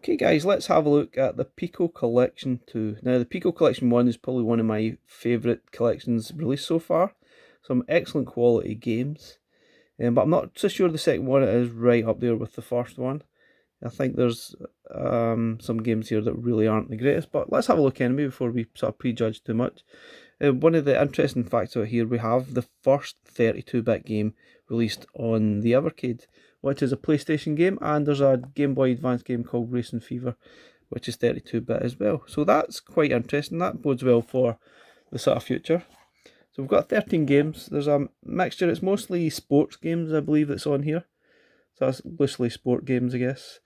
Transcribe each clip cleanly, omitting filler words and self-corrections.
Okay guys, let's have a look at the Pico Collection 2. Now the Pico Collection 1 is probably one of my favourite collections released so far. Some excellent quality games. But I'm not so sure the second one is right up there with the first one. I think there's some games here that really aren't the greatest, but let's have a look anyway before we sort of prejudge too much. One of the interesting facts out here, we have the first 32-bit game released on the Evercade, which is a PlayStation game, and there's a Game Boy Advance game called Racing Fever, which is 32-bit as well. So that's quite interesting. That bodes well for the sort of future. So we've got 13 games. There's a mixture. It's mostly sports games, I believe, that's on here. So that's loosely sport games, I guess.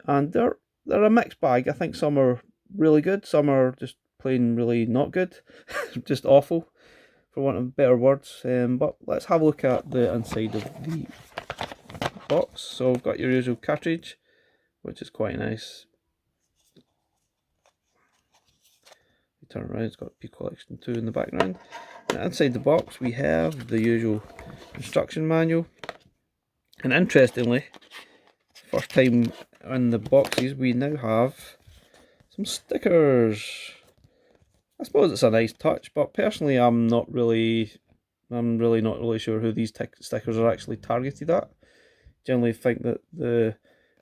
And they're a mixed bag. I think some are really good, some are just plain really not good, just awful, for want of better words. But let's have a look at the inside of the box. So we've got your usual cartridge, which is quite nice. You turn around, it's got Pico Collection 2 in the background. And inside the box we have the usual instruction manual. And interestingly, first time in the boxes, we now have some stickers. I suppose it's a nice touch, but personally I'm really not really sure who these stickers are actually targeted at. Generally think that the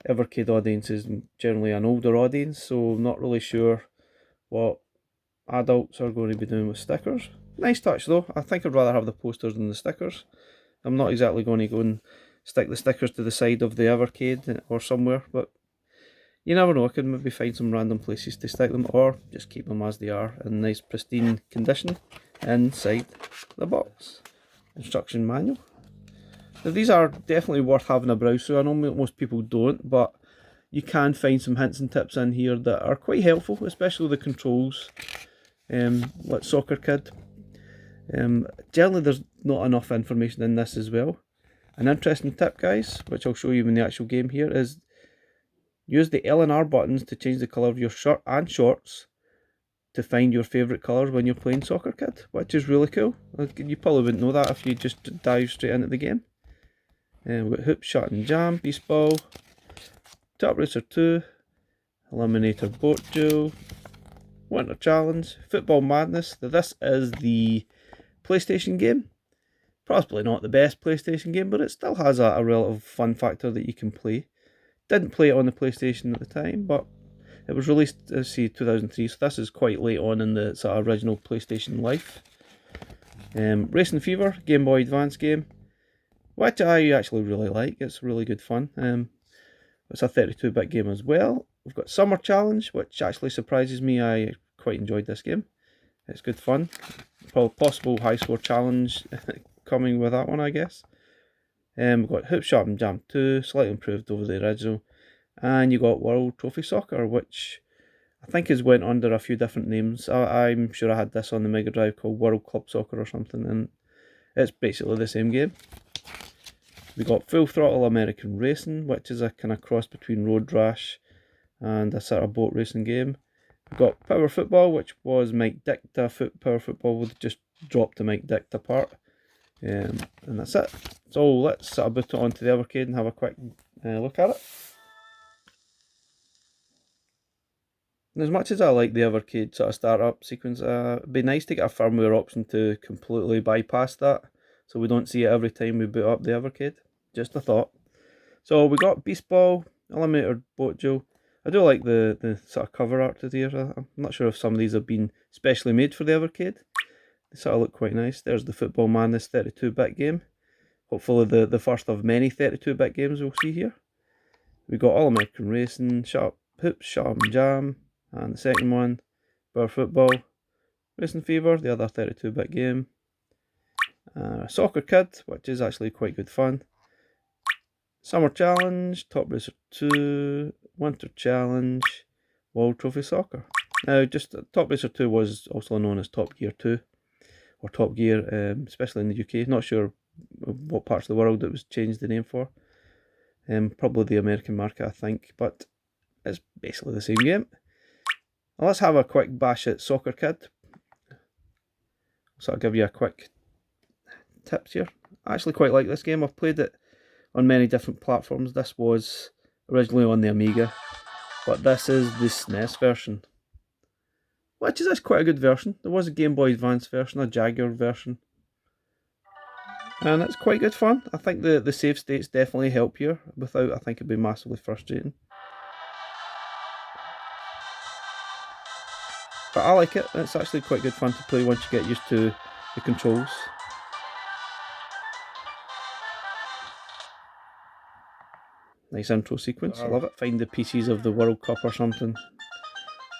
Evercade audience is generally an older audience, so I'm not really sure what adults are going to be doing with stickers. Nice touch though. I think I'd rather have the posters than the stickers. I'm not exactly going to go and stick the stickers to the side of the Evercade or somewhere, but you never know, I could maybe find some random places to stick them, or just keep them as they are in nice pristine condition inside the box. Instruction manual. Now these are definitely worth having a browse through. I know most people don't, but you can find some hints and tips in here that are quite helpful, especially the controls, like Soccer Kid. Generally there's not enough information in this as well. An interesting tip, guys, which I'll show you in the actual game here, is use the L and R buttons to change the colour of your shirt and shorts to find your favourite colours when you're playing Soccer Kid, which is really cool. You probably wouldn't know that if you just dive straight into the game. We've got Hoop, Shot and Jam, Beast Ball, Top Racer 2, Eliminator Boat Joe, Winter Challenge, Football Madness. Now this is the PlayStation game. Possibly not the best PlayStation game, but it still has a relative fun factor that you can play. Didn't play it on the PlayStation at the time, but it was released, let's see, 2003, so this is quite late on in the sort of original PlayStation life. Racing Fever, Game Boy Advance game, which I actually really like. It's really good fun. It's a 32-bit game as well. We've got Summer Challenge, which actually surprises me. I quite enjoyed this game. It's good fun. Possible high score challenge coming with that one, I guess. We've got Hoop, Shot and Jam 2, slightly improved over the original. And you got World Trophy Soccer, which I think has went under a few different names. I'm sure I had this on the Mega Drive called World Club Soccer or something, and it's basically the same game. We got Full Throttle American Racing, which is a kind of cross between Road Rash and a sort of boat racing game. We've got Power Football, which was Mike Dicta Power Football, with just dropped the Mike Dicta part. And that's it. So let's sort of boot it onto the Evercade and have a quick look at it. And as much as I like the Evercade sort of startup sequence, it'd be nice to get a firmware option to completely bypass that, so we don't see it every time we boot up the Evercade. Just a thought. So we got Beast Ball, Eliminator Boat Joe. I do like the sort of cover art to these. I'm not sure if some of these have been specially made for the Evercade. They sort of look quite nice. There's the Football Madness 32-bit game. Hopefully the first of many 32-bit games we'll see here. We got All American Racing, Hoops, Shot and Jam, and the second one, Power Football, Racing Fever, the other 32-bit game. Soccer Kid, which is actually quite good fun. Summer Challenge, Top Racer 2, Winter Challenge, World Trophy Soccer. Now, just Top Racer 2 was also known as Top Gear 2, or Top Gear, especially in the UK. Not sure what parts of the world it was changed the name for. Probably the American market, I think, but it's basically the same game. Now let's have a quick bash at Soccer Kid. So I'll give you a quick tips here. I actually quite like this game. I've played it on many different platforms. This was originally on the Amiga. but this is the SNES version, which is quite a good version. There was a Game Boy Advance version, a Jaguar version, and it's quite good fun. I think the save states definitely help here. Without, I think it'd be massively frustrating. But I like it. It's actually quite good fun to play once you get used to the controls. Nice intro sequence. I love it. Find the pieces of the World Cup or something.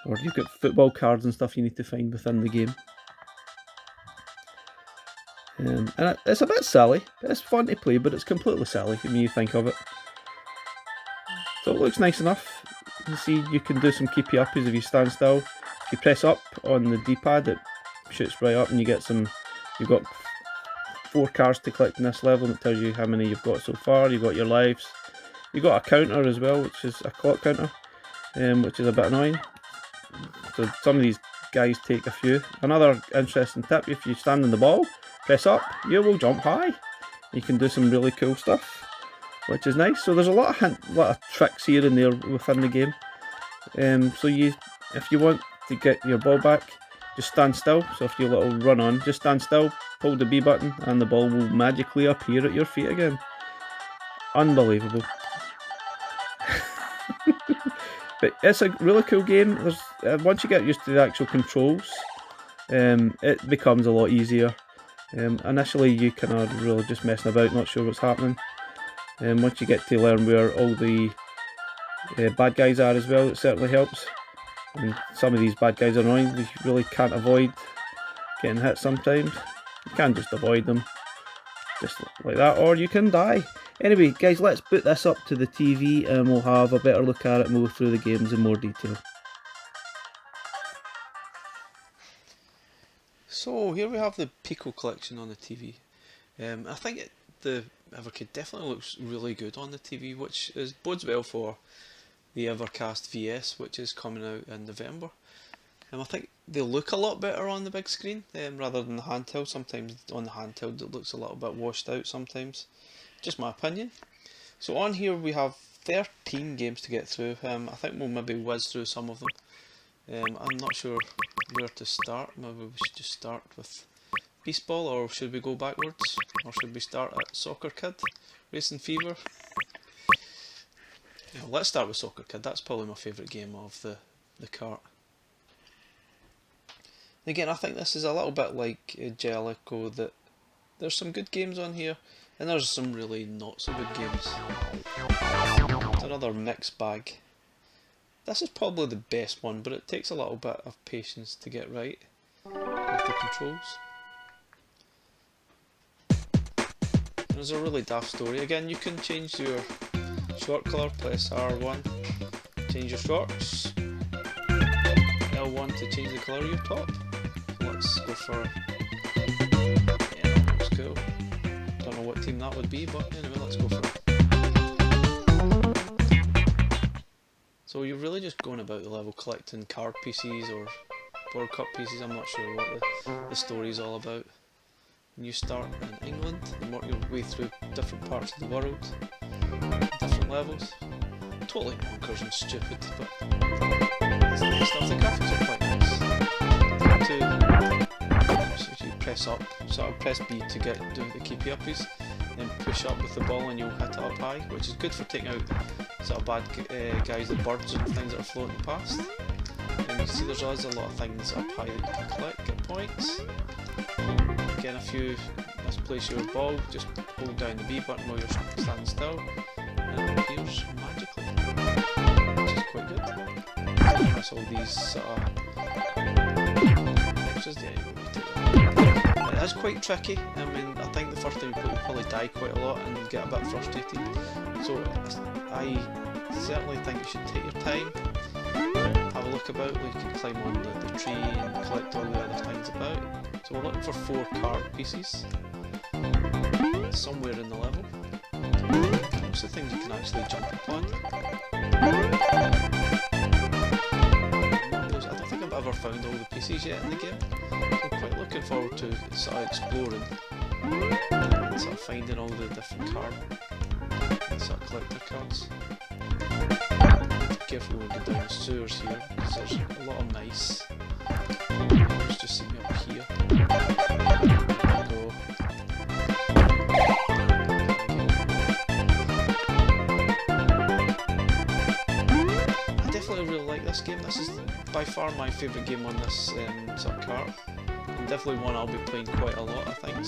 Or you've got football cards and stuff you need to find within the game. And it's a bit silly. It's fun to play, but it's completely silly when you think of it. So it looks nice enough. You see, you can do some keepy uppies if you stand still. If you press up on the D-pad, it shoots right up, and you get some. You've got 4 cards to collect in this level, and it tells you how many you've got so far. You've got your lives. You've got a counter as well, which is a clock counter, which is a bit annoying. So some of these guys take a few. Another interesting tip: if you stand on the ball, press up, you will jump high. You can do some really cool stuff, which is nice. So there's a lot of tricks here and there within the game. So if you want to get your ball back, just stand still. So if you little run on, just stand still, hold the B button, and the ball will magically appear at your feet again. Unbelievable. But it's a really cool game. Once you get used to the actual controls, it becomes a lot easier. Initially you kind of really just messing about, not sure what's happening. Once you get to learn where all the bad guys are as well, it certainly helps. And some of these bad guys are annoying. You really can't avoid getting hit sometimes. You can just avoid them, just like that, or you can die. Anyway, guys, let's boot this up to the TV and we'll have a better look at it and we'll go through the games in more detail. So here we have the Pico collection on the TV. I think the Evercade definitely looks really good on the TV, which bodes well for the Evercast VS, which is coming out in November. I think they look a lot better on the big screen rather than the handheld. Sometimes on the handheld it looks a little bit washed out sometimes. Just my opinion. So on here we have 13 games to get through. I think we'll maybe whiz through some of them. I'm not sure where to start. Maybe we should just start with Beast Ball, or should we go backwards? Or should we start at Soccer Kid? Racing Fever? Yeah, let's start with Soccer Kid. That's probably my favourite game of the cart. Again, I think this is a little bit like Jellico, that there's some good games on here, and there's some really not so good games. It's another mixed bag. This is probably the best one, but it takes a little bit of patience to get right with the controls. There's a really daft story. Again, you can change your short colour, press R1, change your shorts, L1 to change the colour of your top. So let's go for, yeah, that looks cool. Don't know what team that would be, but anyway, let's go for it. So you're really just going about the level collecting card pieces or World Cup pieces. I'm not sure what the story is all about. And you start in England and work your way through different parts of the world, different levels. Totally bonkers and stupid, but it's nice stuff. The graphics are quite nice. So you press up, sort of press B to do the keepy uppies, then push up with the ball and you'll hit it up high, which is good for taking out sort of bad guys, the birds and things that are floating past. And you can see there's always a lot of things up high that you can collect, get points. Again, if you misplace your ball, just hold down the B button while you're standing still, and it appears magically, which is quite good. That's all these sort of boxes. Yeah, it is quite tricky. I mean, I think the first time you play, you'll probably die quite a lot and get a bit frustrated. So I certainly think you should take your time, have a look about. You can climb on the tree and collect all the other things about. So we're looking for 4 card pieces somewhere in the level. Most of the things you can actually jump upon. I don't think I've ever found all the pieces yet in the game. So I'm quite looking forward to sort of exploring and sort of finding all the different sort of collector cards. careful when we go down the sewers here, because there's a lot of mice. Let's just see me up here. Go. I definitely really like this game. This is by far my favourite game on this sort of cart. And definitely one I'll be playing quite a lot, I think.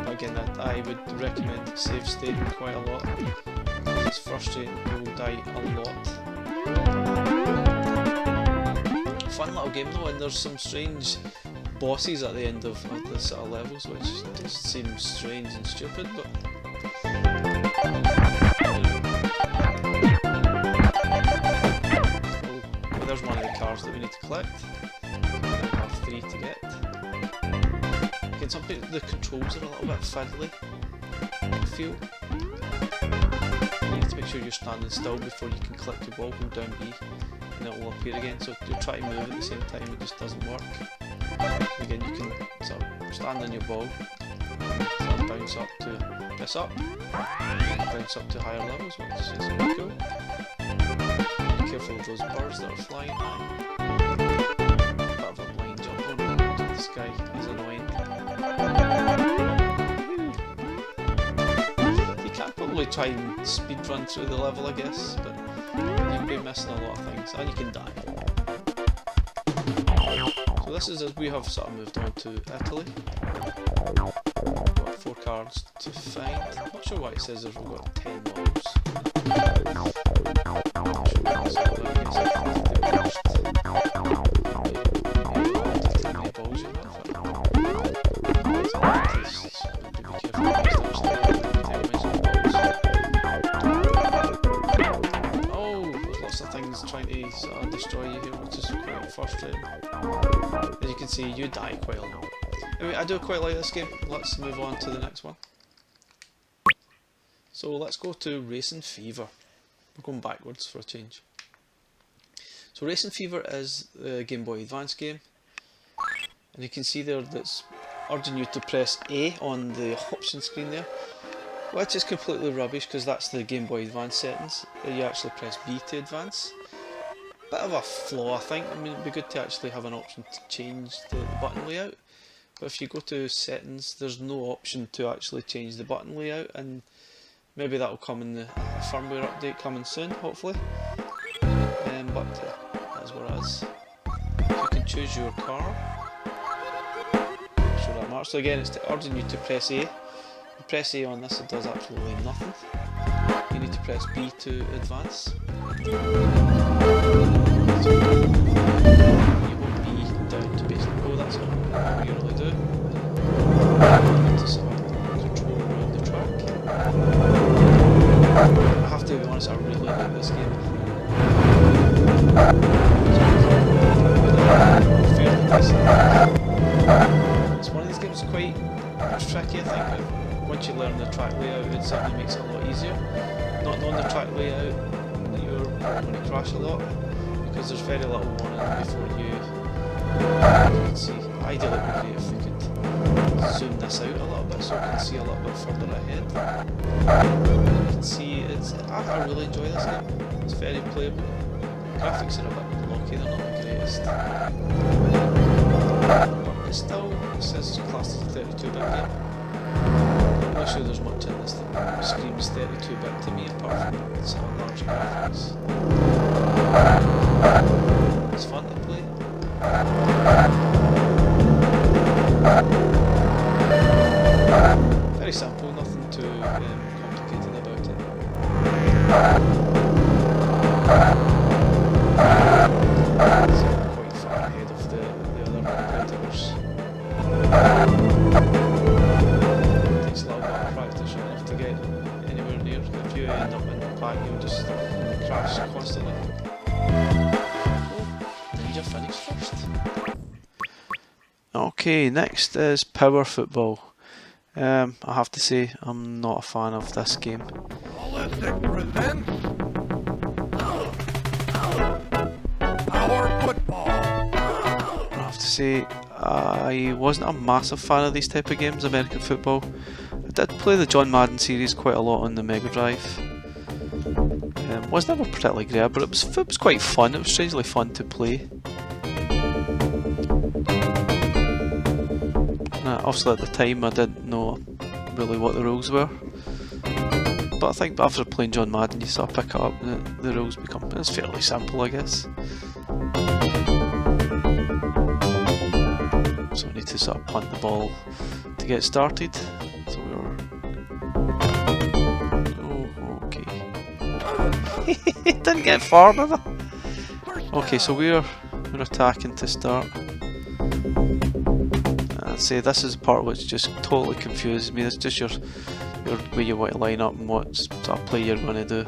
But again, I would recommend save state quite a lot. It's frustrating, you will die a lot. Fun little game though, and there's some strange bosses at the end of the sort of levels, which just seem strange and stupid, but oh, there's one of the cars that we need to collect. We have 3 to get. Again, the controls are a little bit fiddly, I feel. You need to make sure you're standing still before you can click your ball, go down B, and it will appear again. So you try to move at the same time, it just doesn't work. Again, you can sort of stand on your ball, sort of bounce up to press up, bounce up to higher levels, which is pretty cool. Be careful of those birds that are flying high. Bit of a blind jump over the sky is annoying. Probably try and speed run through the level, I guess, but you'd be missing a lot of things, and you can die. So this is as we have sort of moved on to Italy. We've got 4 cards to find. I'm not sure why it says we've got 10 models. Trying to sort of destroy you here, which is quite frustrating. As you can see, you die quite a lot. Anyway, I do quite like this game. Let's move on to the next one. So let's go to Racing Fever. We're going backwards for a change. So Racing Fever is the Game Boy Advance game, and you can see there that's urging you to press A on the option screen there, which is completely rubbish because that's the Game Boy Advance settings. You actually press B to advance. Bit of a flaw, I think. I mean, it'd be good to actually have an option to change the button layout, but if you go to settings, there's no option to actually change the button layout, and maybe that will come in the firmware update coming soon, hopefully. But that's what it is. You can choose your car. Show that mark. So again, it's urging you to press A. You press A on this, it does absolutely nothing. You need to press B to advance. You won't be down to basically go, that's all you really do. You need to sort of control around the track. I have to be honest, I really like this game. It's one of these games quite tricky, I think, but once you learn the track layout, it certainly makes it a lot easier. Not knowing the track layout, you're going to crash a lot, because there's very little warning before you can see. Ideally it would be great if we could zoom this out a little bit so we can see a little bit further ahead. You can see, I really enjoy this game. It's very playable. Graphics are a bit blocky, they're not the greatest. But it still says it's classed as a 32-bit game. I'm not sure there's much in this that screams 32-bit to me, apart from some large graphics. It's fun to play. Very simple, nothing too complicated about it. It's quite far ahead of the other competitors. It takes a little bit of practice enough to get anywhere near. If you end up in the back, you'll just crash constantly. So, Ninja finished first. Okay, next is Power Football. I have to say, I'm not a fan of this game. I have to say, I wasn't a massive fan of these type of games, American football. I did play the John Madden series quite a lot on the Mega Drive. was never particularly great, but it was quite fun. It was strangely fun to play. Obviously at the time I didn't know really what the rules were, but I think after playing John Madden you sort of pick it up and the rules become, it's fairly simple I guess. So I need to sort of punt the ball to get started. So we were... Oh, okay. Didn't get far, did I? Okay, so we're attacking to start. I'd say this is the part which just totally confuses me. It's just your way you want to line up and what sort of play you're going to do.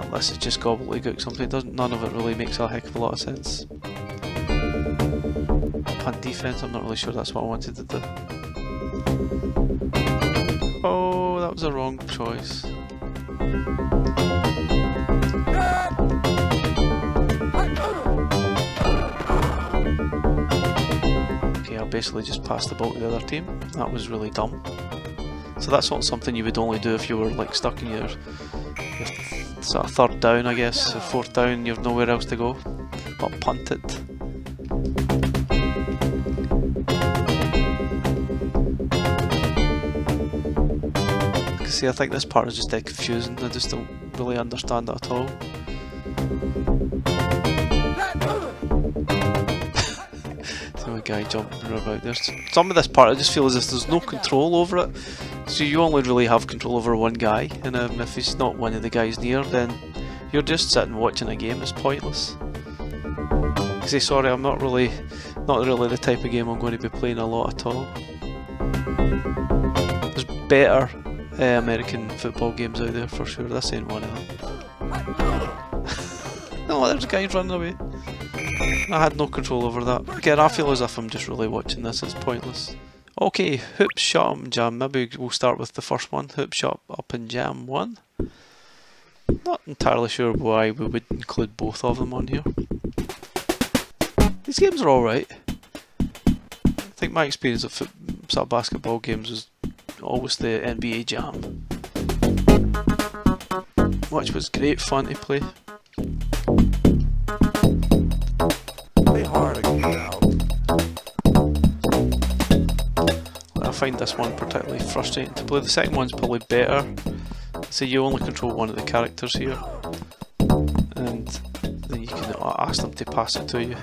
Unless it's just gobbledygook, something none of it really makes a heck of a lot of sense. Punt defense, I'm not really sure that's what I wanted to do. Oh, that was a wrong choice. Okay, I basically just passed the ball to the other team. That was really dumb. So that's not something you would only do if you were like stuck in your sort of third down, I guess, or fourth down, you have nowhere else to go but punt it. See, I think this part is just dead confusing. I just don't really understand it at all. So a guy jumping about there. Some of this part I just feel as if there's no control over it. So you only really have control over one guy, and if he's not one of the guys near, then you're just sitting watching a game. It's pointless. Say sorry, I'm not really the type of game I'm going to be playing a lot at all. There's better American football games out there for sure. This ain't one of them. No, there's a guy running away. I had no control over that. Again, I feel as if I'm just really watching this. It's pointless. Okay, hoop, shot, and jam. Maybe we'll start with the first one. Hoop, shot, up and jam 1. Not entirely sure why we would include both of them on here. These games are alright. I think my experience of sort of basketball games was always the NBA Jam, which was great fun to play. I find this one particularly frustrating to play. The second one's probably better. So you only control one of the characters here, and then you can ask them to pass it to you.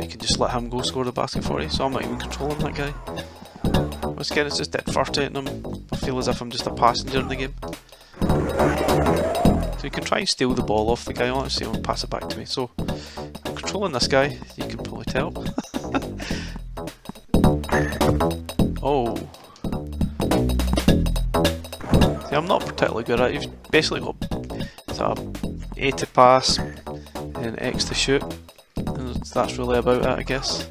You can just let him go score the basket for you, so I'm not even controlling that guy. Once again, it's just dead frustrating. I feel as if I'm just a passenger in the game. So you can try and steal the ball off the guy, honestly, and pass it back to me. So I'm controlling this guy, you can probably tell. Oh. See, I'm not particularly good at it. You've basically got sort of A to pass and X to shoot. And that's really about it, I guess.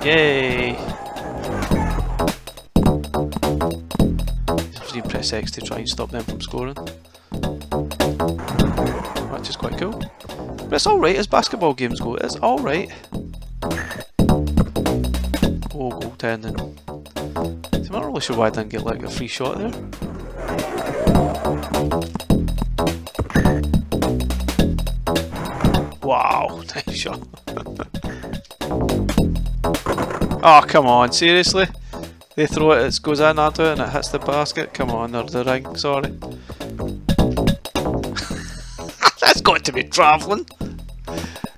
Yay! You press X to try and stop them from scoring, which is quite cool. But it's alright as basketball games go, it's alright. Oh, goaltending. So I'm not really sure why I didn't get like a free shot there. Wow, nice shot. Oh, come on, seriously? They throw it, it goes in onto it and it hits the basket? Come on, or the ring, sorry. That's got to be travelling.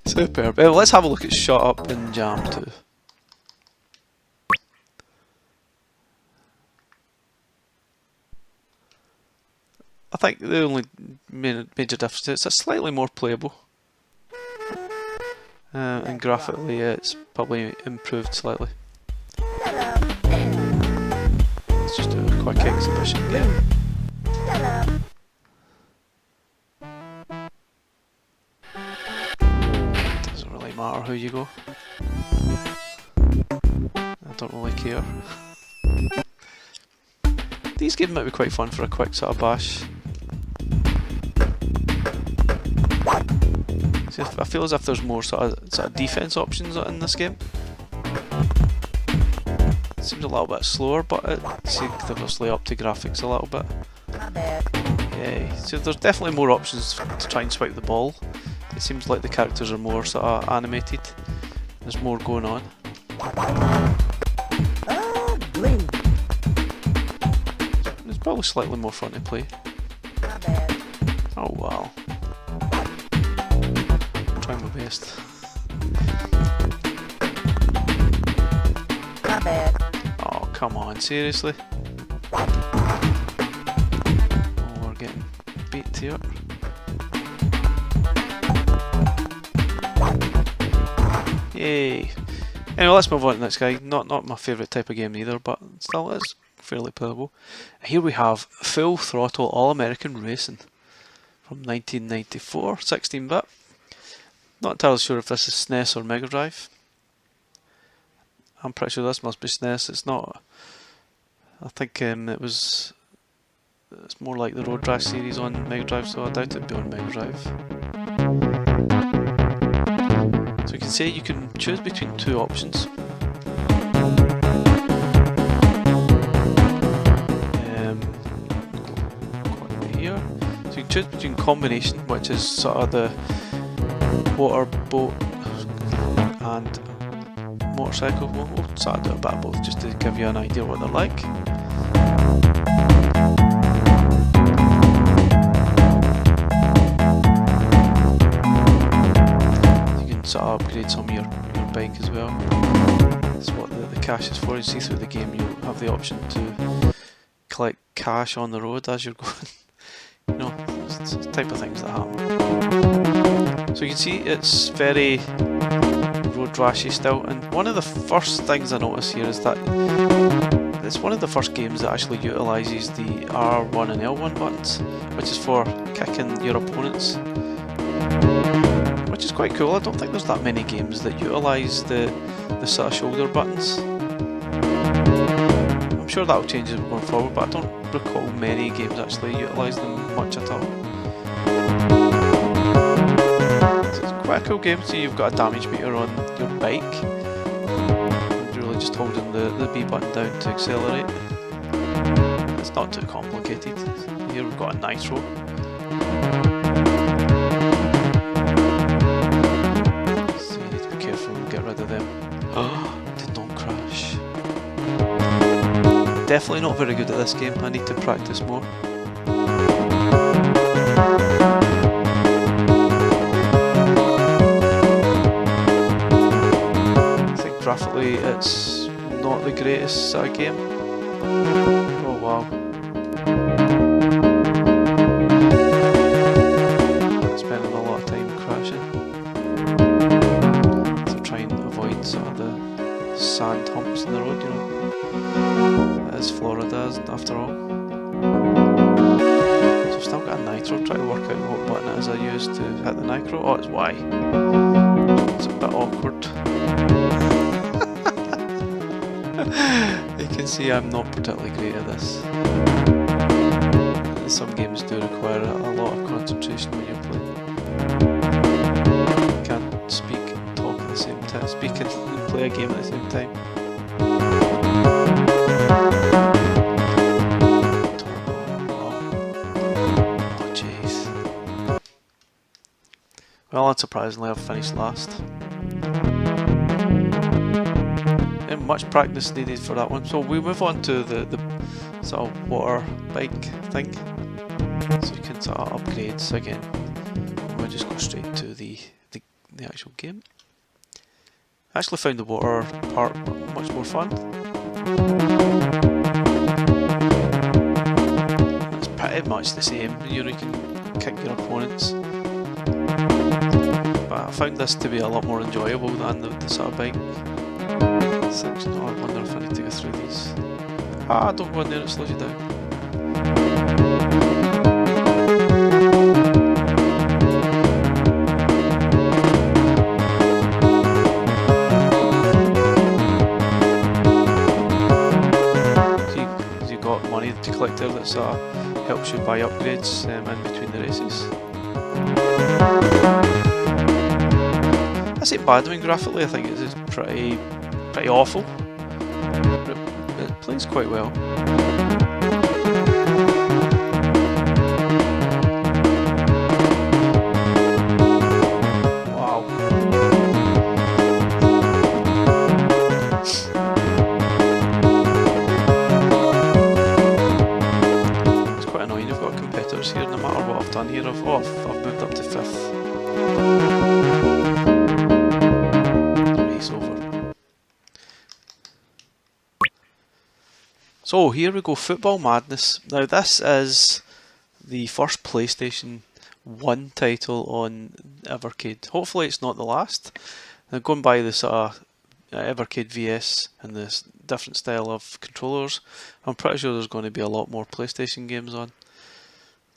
Superb. Well, let's have a look at Shut Up and Jam 2. I think the only major difference is it's slightly more playable. And graphically it's probably improved slightly. Let's just do a quick exhibition game. Doesn't really matter who you go. I don't really care. These games might be quite fun for a quick sort of bash. See, I feel as if there's more sort of defense options in this game. seems a little bit slower, but it's obviously up to graphics a little bit. Yeah, so there's definitely more options to try and swipe the ball. It seems like the characters are more sort of animated. There's more going on. It's probably slightly more fun to play. Oh wow. I'm trying my best. Oh come on, seriously? Oh, we're getting beat here. Yay! Anyway, let's move on to the next guy. Not my favourite type of game either, but still is fairly playable. Here we have Full Throttle All-American Racing from 1994, 16-bit. Not entirely sure if this is SNES or Mega Drive. I'm pretty sure this must be SNES. It's not. I think it's more like the Road Rash series on Mega Drive, so I doubt it'd be on Mega Drive. So you can see you can choose between two options. Here, so you can choose between combination, which is sort of the water, boat, and motorcycle. We'll sort of do a bit of both just to give you an idea what they're like. You can sort of upgrade some of your bike as well. That's what the cash is for. You see through the game you'll have the option to collect cash on the road as you're going. You know, it's the type of things that happen. So you can see it's very Road Rashy still, and one of the first things I notice here is that it's one of the first games that actually utilises the R1 and L1 buttons, which is for kicking your opponents, which is quite cool. I don't think there's that many games that utilise the sort of shoulder buttons. I'm sure that'll change as we're going forward, but I don't recall many games actually utilise them much at all. So it's quite a cool game. So you've got a damage meter on your bike. You're really just holding the B button down to accelerate. It's not too complicated. Here we've got a nitro. So you need to be careful and get rid of them. Oh, did not crash. Definitely not very good at this game. I need to practice more. I think graphically it's not the greatest sort of game. Oh wow. Spending a lot of time crashing. So try and avoid sort of the sand humps in the road, you know. As Florida is, after all. So I've still got a nitro, try to work out what button it is I use to hit the nitro. Oh, it's Y. It's a bit awkward. You can see I'm not particularly great at this. Some games do require a lot of concentration when you're playing. You can't speak and talk at the same time. Speak and play a game at the same time. Well, unsurprisingly, I've finished last. And much practice needed for that one. So we move on to the sort of water bike thing. So you can sort of upgrades again. We'll just go straight to the actual game. I actually found the water part much more fun. It's pretty much the same. You know, you can kick your opponents. But I found this to be a lot more enjoyable than the sort of bike section. Oh, I wonder if I need to go through these. Ah, don't go in there, it slows you down. So you got money to collect there that sort of helps you buy upgrades in between the races. I say bad, I mean graphically I think it's pretty awful. It plays quite well. Here, no matter what I've done here, I've moved up to 5th. Race over. So here we go, Football Madness. Now this is the first PlayStation 1 title on Evercade. Hopefully it's not the last. Now going by the sort of Evercade VS and this different style of controllers, I'm pretty sure there's going to be a lot more PlayStation games on.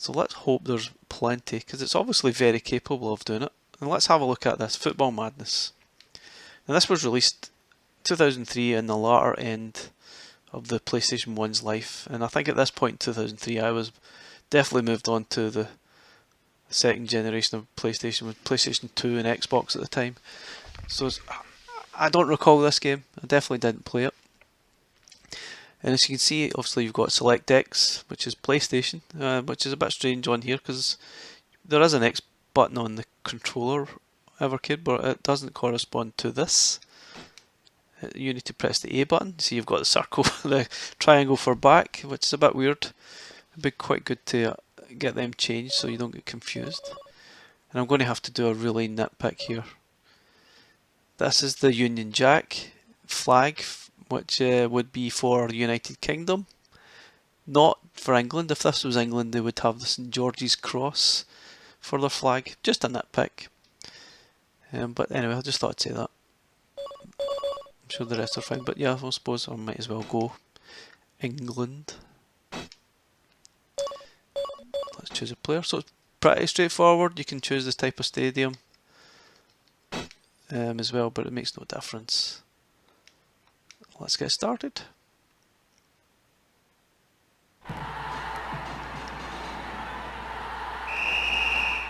So let's hope there's plenty, because it's obviously very capable of doing it. And let's have a look at this, Football Madness. Now this was released 2003 in the latter end of the PlayStation 1's life. And I think at this point in 2003 I was definitely moved on to the second generation of PlayStation, with PlayStation 2 and Xbox at the time. So I don't recall this game, I definitely didn't play it. And as you can see, obviously you've got Select X, which is PlayStation, which is a bit strange on here because there is an X button on the controller Evercade, but it doesn't correspond to this. You need to press the A button. See, you've got the circle, the triangle for back, which is a bit weird. It'd be quite good to get them changed so you don't get confused. And I'm going to have to do a really nitpick here. This is the Union Jack flag, which would be for the United Kingdom, not for England. If this was England, they would have the St George's Cross for their flag. Just a nitpick. But anyway, I just thought I'd say that. I'm sure the rest are fine, but yeah, I suppose I might as well go England. Let's choose a player. So it's pretty straightforward. You can choose this type of stadium as well, but it makes no difference. Let's get started.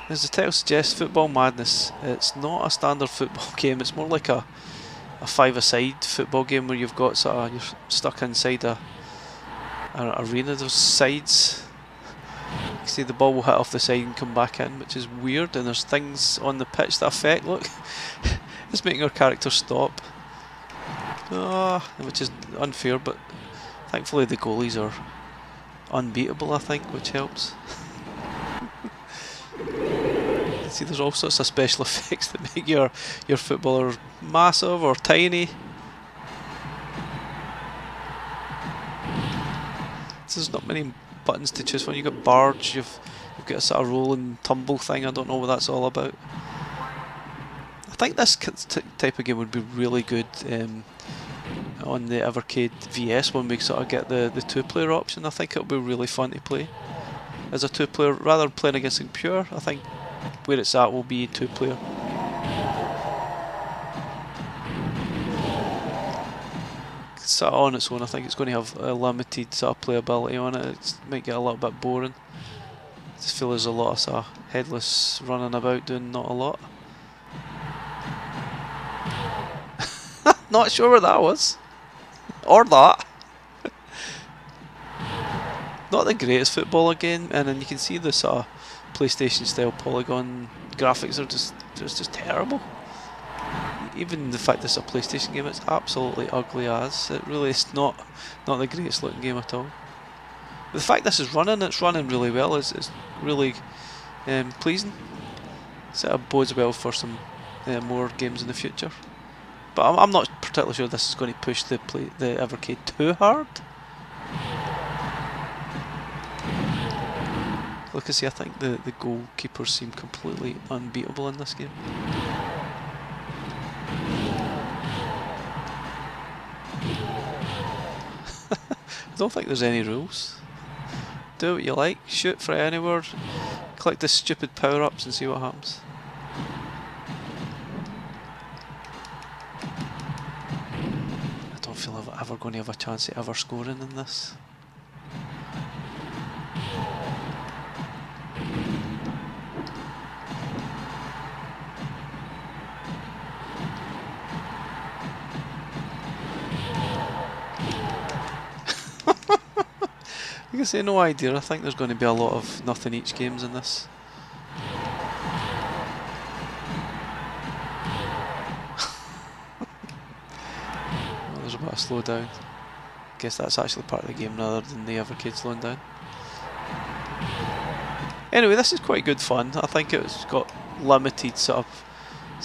As the title suggests, Football Madness. It's not a standard football game, it's more like a five-a-side football game where you've got sort of, you're stuck inside an arena. There's sides. You see the ball will hit off the side and come back in, which is weird, and there's things on the pitch that affect, look, it's making our character stop. Which is unfair, but thankfully the goalies are unbeatable, I think, which helps. See, there's all sorts of special effects that make your footballer massive or tiny. So there's not many buttons to choose from. You've got barge, you've got a sort of roll and tumble thing. I don't know what that's all about. I think this type of game would be really good on the Evercade VS when we sort of get the 2-player option. I think it'll be really fun to play as a 2-player rather than playing against a computer. I think where it's at will be 2-player. Sort of on its own, I think it's going to have a limited sort of playability on it. It might get a little bit boring. I just feel there's a lot of sort of headless running about doing not a lot. Not sure where that was. Or that. Not the greatest football again, and then you can see the sort of PlayStation style polygon graphics are just terrible. Even the fact this is a PlayStation game, it's absolutely ugly as. It really is not the greatest looking game at all. But the fact this is running, it's running really well, is really pleasing. So it bodes well for some more games in the future. But I'm not particularly sure this is going to push the Evercade too hard. Look, I think the goalkeepers seem completely unbeatable in this game. I don't think there's any rules. Do what you like, shoot for anywhere, click the stupid power-ups and see what happens. I don't feel I'm ever going to have a chance at ever scoring in this. Like I say, no idea. I think there's going to be a lot of nothing each games in this. Oh, there's a bit of slowdown. Guess that's actually part of the game rather than the Evercade slowing down. Anyway, this is quite good fun. I think it's got limited sort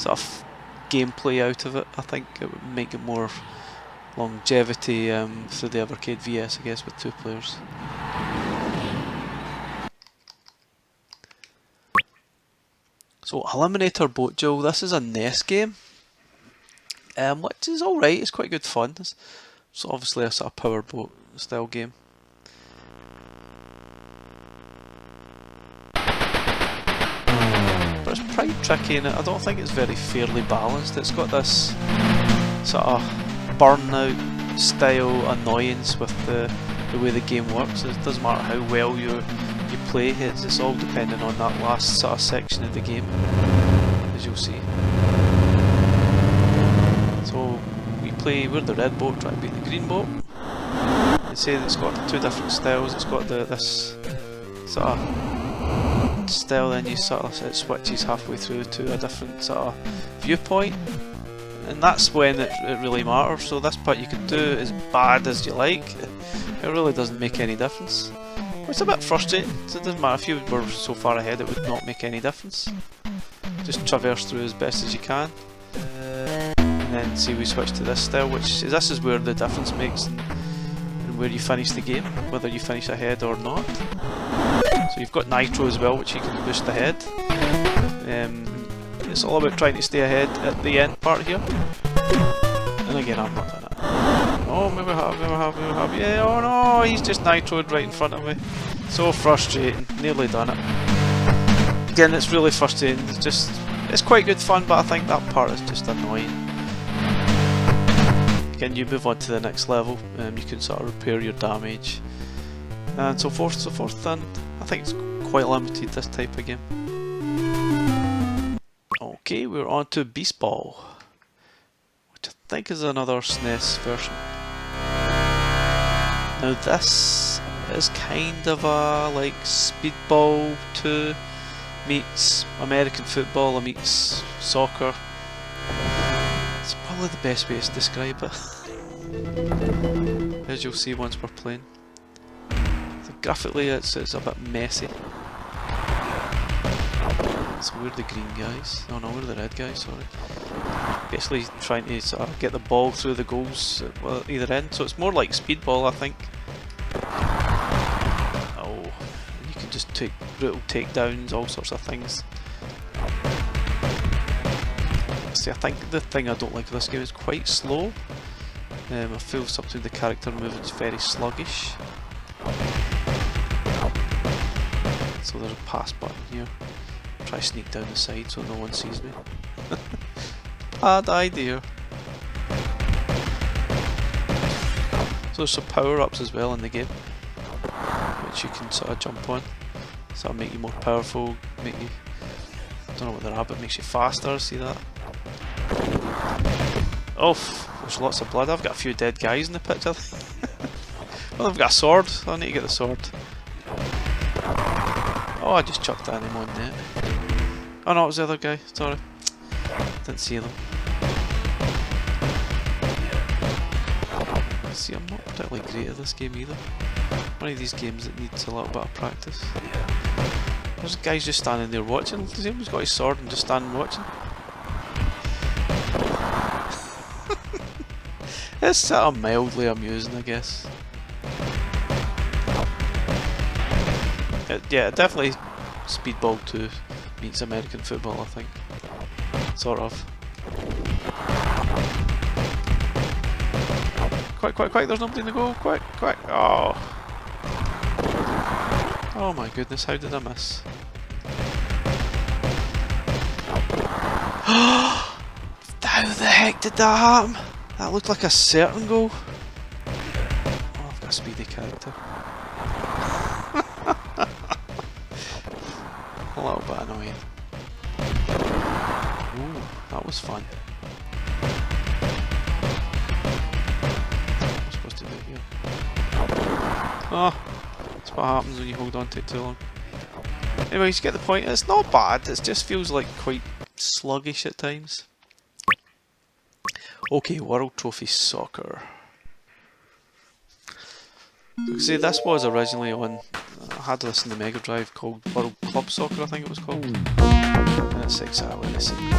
of gameplay out of it. I think it would make it more longevity through the Evercade VS, I guess, with 2 players. So, Eliminator Boat Joe, this is a NES game, which is alright, it's quite good fun. It's obviously a sort of powerboat style game. But it's quite tricky in it. I don't think it's very fairly balanced. It's got this sort of burnout style annoyance with the way the game works. It doesn't matter how well you play, it's all dependent on that last sort of section of the game, as you'll see. So we're the red boat trying to beat the green boat. They say that it's got 2 different styles. It's got this sort of style, then you sort of it switches halfway through to a different sort of viewpoint, and that's when it really matters. So this part you can do as bad as you like, it really doesn't make any difference. It's a bit frustrating, so it doesn't matter if you were so far ahead, it would not make any difference. Just traverse through as best as you can. And then see we switch to this style, which is where the difference makes in where you finish the game, whether you finish ahead or not. So you've got Nitro as well, which you can boost ahead. It's all about trying to stay ahead at the end part here. And again, I've not done it. Oh, maybe I have. Yeah, oh no, he's just nitroed right in front of me. So frustrating, nearly done it. Again, it's really frustrating. It's quite good fun, but I think that part is just annoying. Again, you move on to the next level, you can sort of repair your damage, and so forth, and I think it's quite limited, this type of game. Okay, we're on to Beast Ball, which I think is another SNES version. Now this is kind of a like Speedball 2 meets American football, meets soccer. It's probably the best way to describe it, as you'll see once we're playing. So graphically it's a bit messy. So we're the green guys. Oh no, we're the red guys, sorry. Basically trying to sort of get the ball through the goals at either end. So it's more like Speedball, I think. Oh, you can just take brutal takedowns, all sorts of things. See, I think the thing I don't like of this game is quite slow. I feel something the character movement is very sluggish. So there's a pass button here. Try to sneak down the side so no one sees me. Bad idea. So there's some power-ups as well in the game, which you can sort of jump on. Sort of make you more powerful, make you, I don't know what they're at, but makes you faster, see that? Oh, there's lots of blood. I've got a few dead guys in the picture. Well, I've got a sword. I need to get the sword. Oh, I just chucked that him on net. Oh no, it was the other guy. Sorry. Didn't see them. See, I'm not particularly great at this game either. One of these games that needs a little bit of practice. There's a guy just standing there watching. He's got his sword and just standing watching. It's sort of mildly amusing, I guess. Yeah, definitely Speedball 2 meets American football, I think. Sort of. Quick, there's nobody in the goal, quick. Oh. Oh my goodness, how did I miss? How the heck did that happen? That looked like a certain goal. Oh, I've got a speedy character. A little bit annoying. Ooh, that was fun. What am I supposed to do here? Oh, it's what happens when you hold on to it too long. Anyways, you get the point. It's not bad, it just feels like quite sluggish at times. Okay, World Trophy Soccer. So see, this was originally on, I had this in the Mega Drive called World Club Soccer, I think it was called. And it's exactly the same game.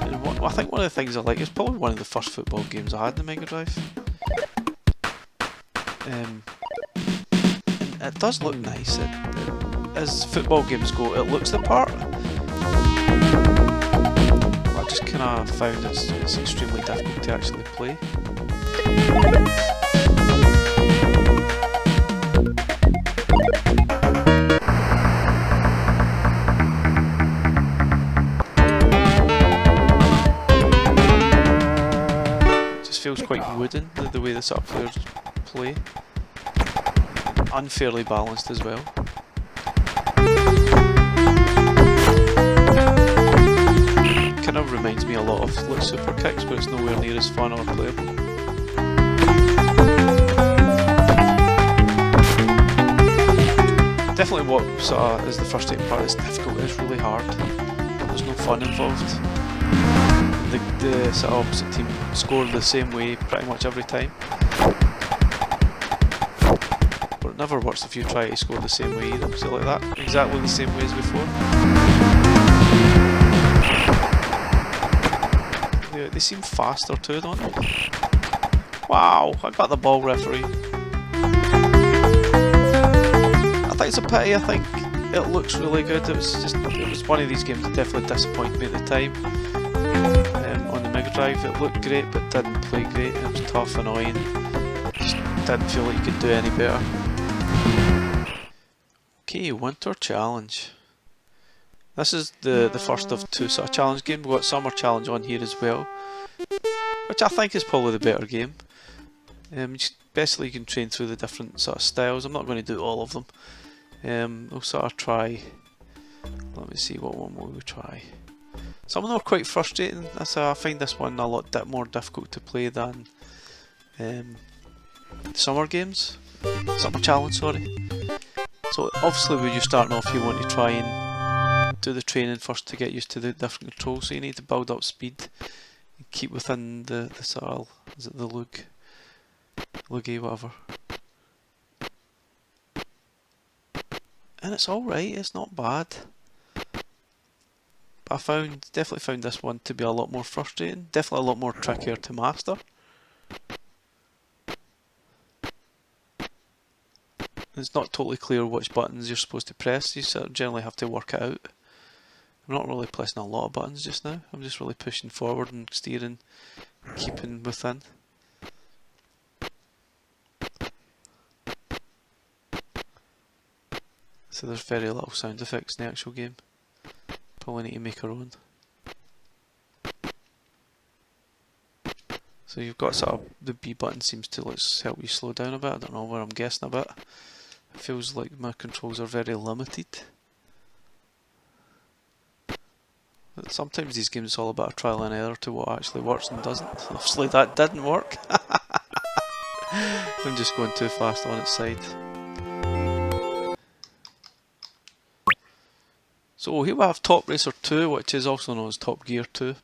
And I think one of the things I like, it's probably one of the first football games I had in the Mega Drive. And it does look nice. As football games go, it looks the part. I just kind of found it's extremely difficult to actually play. It just feels quite wooden, the way the sort of players play. Unfairly balanced as well. Kind of reminds me a lot of like Super Kicks, but it's nowhere near as fun or playable. Definitely what is the frustrating part. It's difficult, it's really hard. There's no fun involved. The sort of opposite team score the same way pretty much every time. But it never works if you try to score the same way either. So like that, exactly the same way as before. They seem faster too, don't they? Wow, I got the ball, referee. I think it's a pity. I think it looks really good. It was one of these games that definitely disappointed me at the time. On the Mega Drive, it looked great, but didn't play great. It was tough, annoying. Just didn't feel like you could do any better. Okay, Winter Challenge. This is the first of two sort of challenge games. We've got Summer Challenge on here as well, which I think is probably the better game. Basically, you can train through the different sort of styles. I'm not going to do all of them. We'll sort of try. Let me see, what one will we try? Some of them are quite frustrating. I find this one a lot more difficult to play than summer games. Summer challenge, sorry. So obviously when you're starting off, you want to try and do the training first to get used to the different controls. So you need to build up speed and keep within the sort of, is it the loogie, whatever. And it's alright, it's not bad. But I definitely found this one to be a lot more frustrating, definitely a lot more trickier to master. It's not totally clear which buttons you're supposed to press, you sort of generally have to work it out. I'm not really pressing a lot of buttons just now, I'm just really pushing forward and steering, and keeping within. So there's very little sound effects in the actual game. Probably need to make our own. So you've got sort of, the B button seems to help you slow down a bit. I don't know where I'm guessing a bit. It feels like my controls are very limited. But sometimes these games, it's all about a trial and error to what actually works and doesn't. Obviously that didn't work. I'm just going too fast on its side. So here we have Top Racer 2, which is also known as Top Gear 2.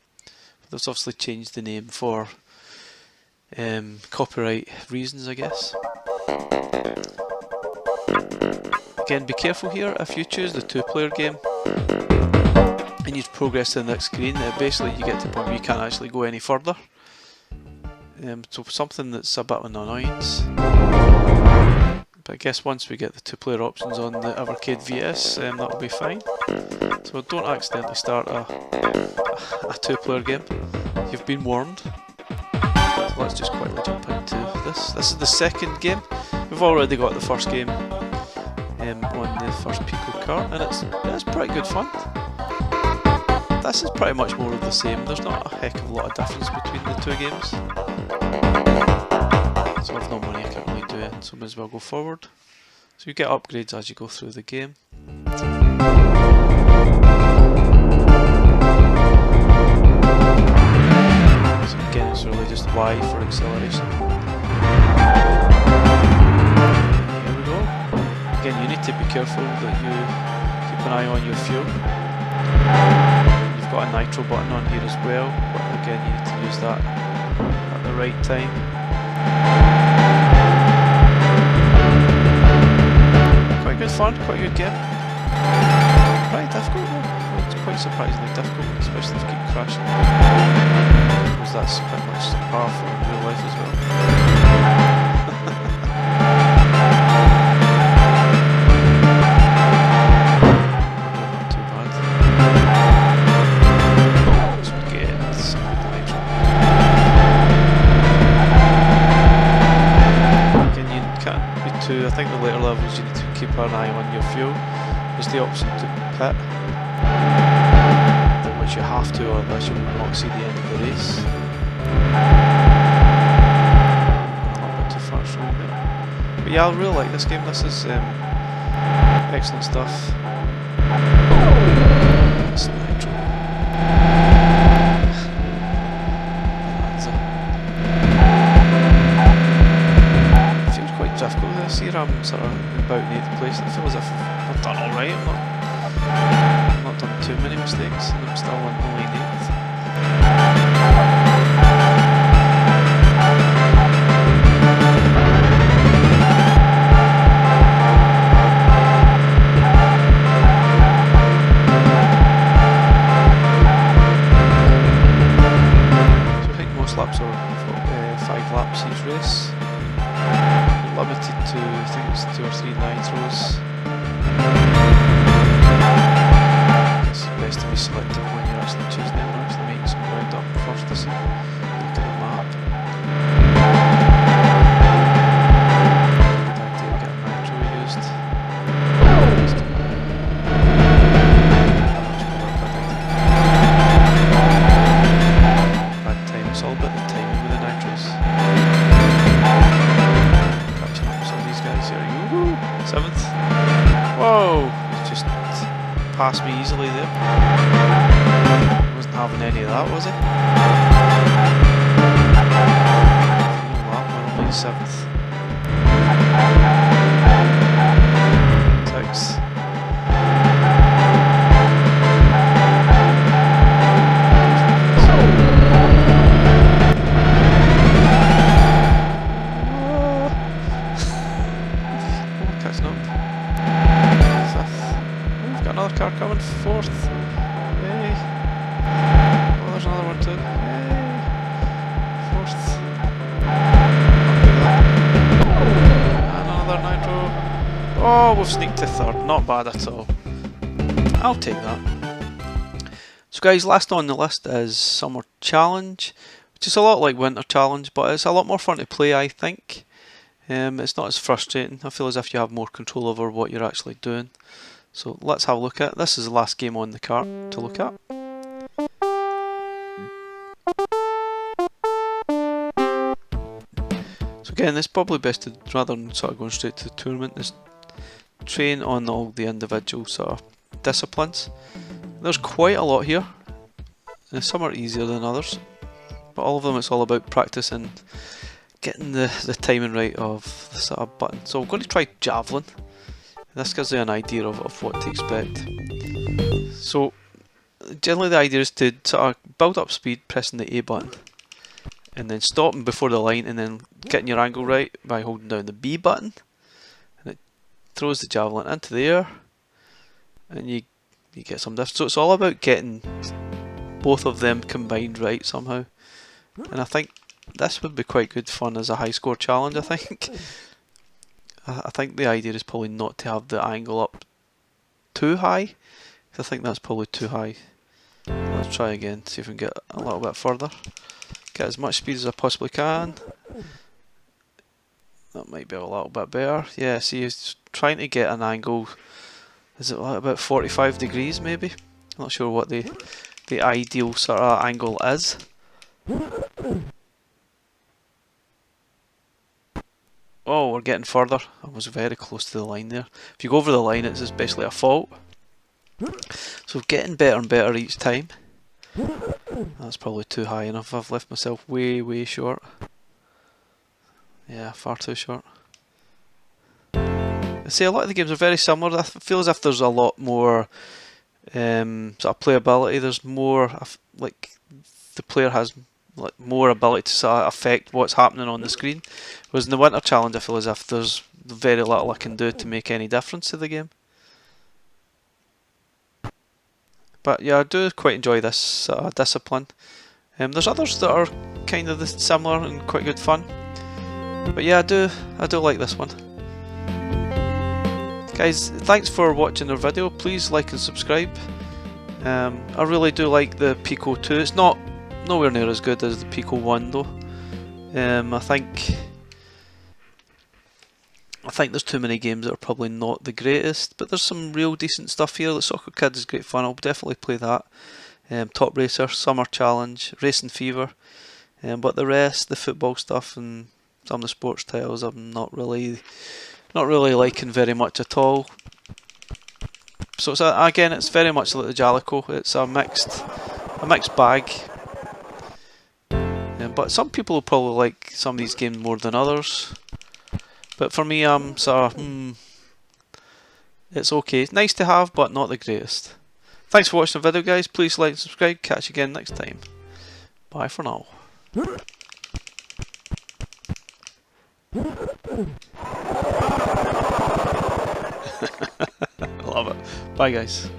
They've obviously changed the name for copyright reasons, I guess. Again, be careful here. If you choose the two-player game and you progress to the next screen, basically you get to the point where you can't actually go any further. So something that's a bit of an annoyance. But I guess once we get the two-player options on the Evercade VS, that'll be fine. So don't accidentally start a two-player game. You've been warned. So let's just quickly jump into this. This is the second game. We've already got the first game on the first Pico cart, and it's pretty good fun. This is pretty much more of the same. There's not a heck of a lot of difference between the two games. So I've no money, I can't really do it, so may as well go forward. So you get upgrades as you go through the game. So again, it's really just Y for acceleration. careful that you keep an eye on your fuel. You've got a nitro button on here as well, but again you need to use that at the right time. Quite good fun, quite a good game. Pretty difficult though. It's quite surprisingly difficult, especially if you keep crashing. Because that's pretty much par for real life as well. Not too bad. So we get some of the nitro. Again, you can't be too. I think the later levels you need to keep an eye on your fuel. There's the option to pit, which you have to, or else you will not see the end of the race. A little bit too far through there. But yeah, I really like this game. This is excellent stuff. It's nitro. It feels quite difficult there. See, I'm sort of about in 8th place. I feel as if I've done alright. I've not done too many mistakes, and I'm still in only 8th. So I think most laps are 5 laps each race. Limited to, I think it's 2 or 3 nitros. It's best to be selective when you're actually choosing them and actually making some ground up first to see. Look at the map. Good idea to get nitro used. Bad time, it's all about the timing with the nitros. Here, 7th. Whoa! Just passed me easily there. Wasn't having any of that, was it? Final lap, we're only 7th. 6th. Car coming 4th. Yay. Oh, there's another one too. Yay. 4th. Another nitro. Oh, we've sneaked to 3rd. Not bad at all. I'll take that. So guys, last on the list is Summer Challenge, which is a lot like Winter Challenge, but it's a lot more fun to play, I think. It's not as frustrating. I feel as if you have more control over what you're actually doing. So let's have a look at it. This is the last game on the cart to look at. So again, it's probably best to, rather than sort of going straight to the tournament, is train on all the individual sort of disciplines. There's quite a lot here. Some are easier than others, but all of them it's all about practicing, getting the timing right of the sort of button. So we're going to try javelin. This gives you an idea of what to expect. So generally the idea is to sort of build up speed pressing the A button and then stopping before the line and then getting your angle right by holding down the B button, and it throws the javelin into the air and you get some difference. So it's all about getting both of them combined right somehow, and I think this would be quite good fun as a high score challenge. I think the idea is probably not to have the angle up too high, because I think that's probably too high. Let's try again, see if we can get a little bit further. Get as much speed as I possibly can. That might be a little bit better. Yeah, see, it's trying to get an angle, is it like about 45 degrees maybe? I'm not sure what the ideal sort of angle is. Oh, we're getting further. I was very close to the line there. If you go over the line, it's basically a fault. So getting better and better each time. That's probably too high enough. I've left myself way short. Yeah, far too short. say a lot of the games are very similar. I feel as if there's a lot more sort of playability. There's more like the player has like more ability to sort of affect what's happening on the screen. Whereas in the Winter Challenge, I feel as if there's very little I can do to make any difference to the game. But yeah, I do quite enjoy this discipline. There's others that are kind of similar and quite good fun. But yeah, I do like this one. Guys, thanks for watching our video. Please like and subscribe. I really do like the Pico 2. It's nowhere near as good as the Pico 1 though. I think there's too many games that are probably not the greatest, but there's some real decent stuff here. The Soccer Kid is great fun. I'll definitely play that. Top Racer, Summer Challenge, Racing Fever. But the rest, the football stuff and some of the sports titles, I'm not really liking very much at all. So again, it's very much like the Jalico. It's a mixed bag. But some people will probably like some of these games more than others. But for me, it's okay. It's nice to have, but not the greatest. Thanks for watching the video, guys. Please like and subscribe. Catch you again next time. Bye for now. I love it. Bye, guys.